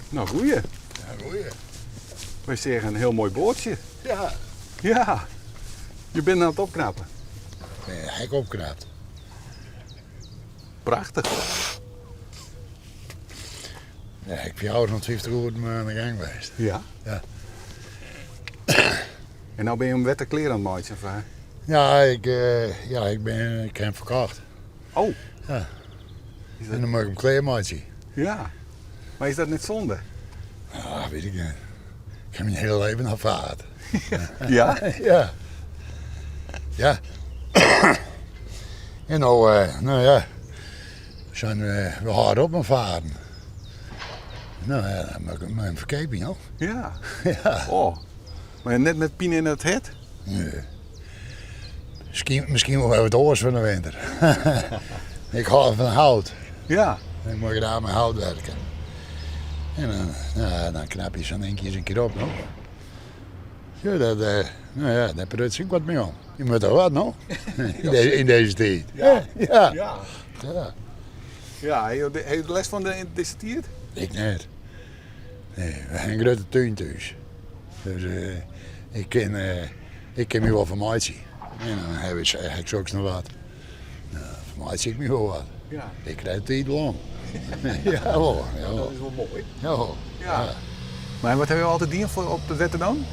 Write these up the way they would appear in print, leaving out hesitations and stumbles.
Nou, goeie. Ja, goeie. Wij zeggen een heel mooi boordje. Ja. Ja. Je bent aan het opknappen. Nee, hek opknapt. Prachtig. Ja, ik ben jou nog 50 uur aan de gang geweest. Ja. Ja. En nou ben je een wette kleren aan het maken, of? Ja, ik heb hem verkocht. Oh. Ja. Is En dat... dan mag ik hem kleermaatje. Ja. Maar is dat niet zonde? Ja, weet ik niet. Ik heb mijn hele leven afgehaald. Ja? Ja. Ja. En nou ja, zijn we hard op aan varen. Nou ja, dan maak ik mijn verkeping al. Ja. Ja. Oh. Maar net met pien in het het? Nee. Misschien wel wat oors van de winter. Ik hou van hout. Ja. Dan moet je daar met hout werken. En dan knap je zo'n eentje eens een keer op, no? Ja, daar prutst ik wat mee om. Je moet er wat, no? In deze tijd. Ja. Ja. Ja. Ja. Ja, heb je de les van de disserteerd? Ik net. Nee, we hebben een grote tuin thuis. Dus ik ken me wel van maatje. En dan heb ik zo nog wat. Nou, van maatje ik me wel wat. Ja. Ik krijg het niet lang. Ja hoor. Ja, Dat hoor. is wel mooi. Ja, hoor. Ja. Ja. Maar wat hebben we altijd dienen voor op de wetten dan?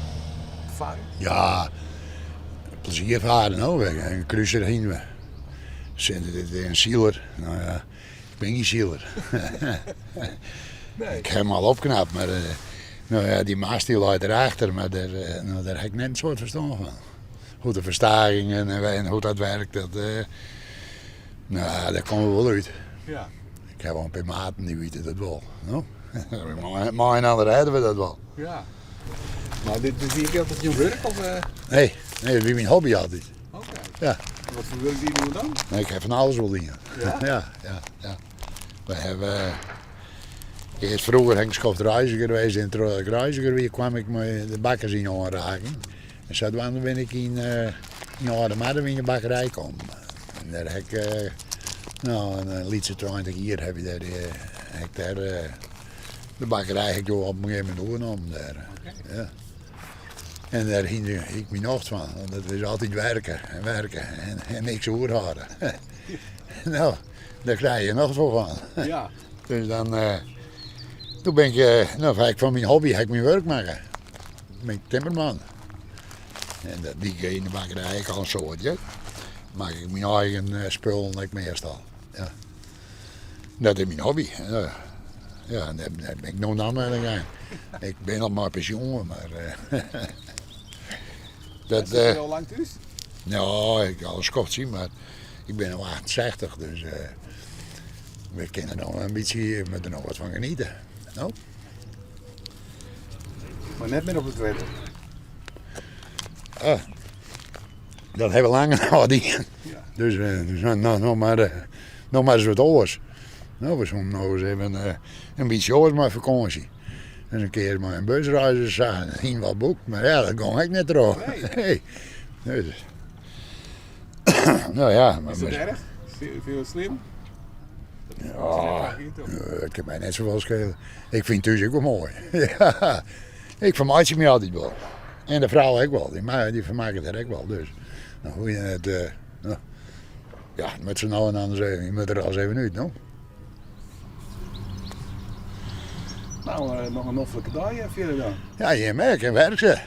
Varen? Ja, plezier varen ook. Een cruiser heen we. Zitten dit een sealer. Nou ja, ik ben geen sealer. Nee. Ik heb hem al opknapt, maar nou ja, die maas die loopt erachter, maar daar heb ik net een soort verstand van. Hoe de verstagingen en hoe dat werkt, nou, daar komen we wel uit. Ja. Ik heb wel een paar maten die weten dat wel. No? Maar in andere rijden we dat wel. Ja. Maar dit zie ik altijd je werk of? Nee, dat is mijn hobby altijd. Oké. Ja. En wat voor werk doen we dan? Nee, ik heb van alles wel dingen. Ja? Ja. We hebben... Eerst vroeger heb ik schoft reiziger geweest. En terwijl ik reiziger weer kwam ik met de bakkers in aanraking. En zo ben ik in Aardemadden in de bakkerij komen. En daar heb ik... een liedje 20 hier heb je daar... de bakkerij heb ik op een gegeven moment doorgenomen daar. Oké. Ja. En daar hing ik mijn nacht van. Want dat was altijd werken en niks oerharen. Nou, daar krijg je nog veel van. Ja. Dus dan, toen ben ik, van mijn hobby heb ik mijn werk maken. Ben ik timmerman. En die in de bakkerij heb ik al een soortje. Maak ik mijn eigen spullen ik meestal. Ja. Dat is mijn hobby. Ja, en daar ben ik nog naar gegaan. Ik ben al maar pensioen, maar... Dat is al lang thuis? Nou, ik heb alles kort zien, maar ik ben al 68, dus we kunnen nog een beetje, we moeten er nog wat van genieten. Nou? Maar net meer op het wetten. Dat hebben we langer nodig. Ja. Dus nog maar eens wat oors. Nou, we zullen nog eens even een beetje oors maar vakantie. En een keer maar een busreizen zagen, zien wat boek, maar ja, dat kon ik niet erop. Nee. Nee. Dus. Nou ja, maar Is dat erg? Vind je het slim? ja, ik heb mij net zoveel schelen. Ik vind het thuis ook wel mooi. Ja, ik vermaak me altijd wel. En de vrouw ook wel, die vermaken het ook wel. Dus, nou, hoe je het, ja, met z'n allen aan de zee, je moet er al eens even uit, no? Nou, nog een hoffelijke dag verder dan. Ja, je merkt, en werk ze.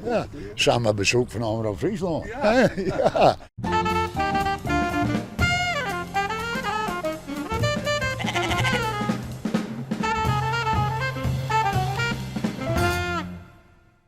Ja. Samen bezoek van Omroep Friesland. Ja. Ja.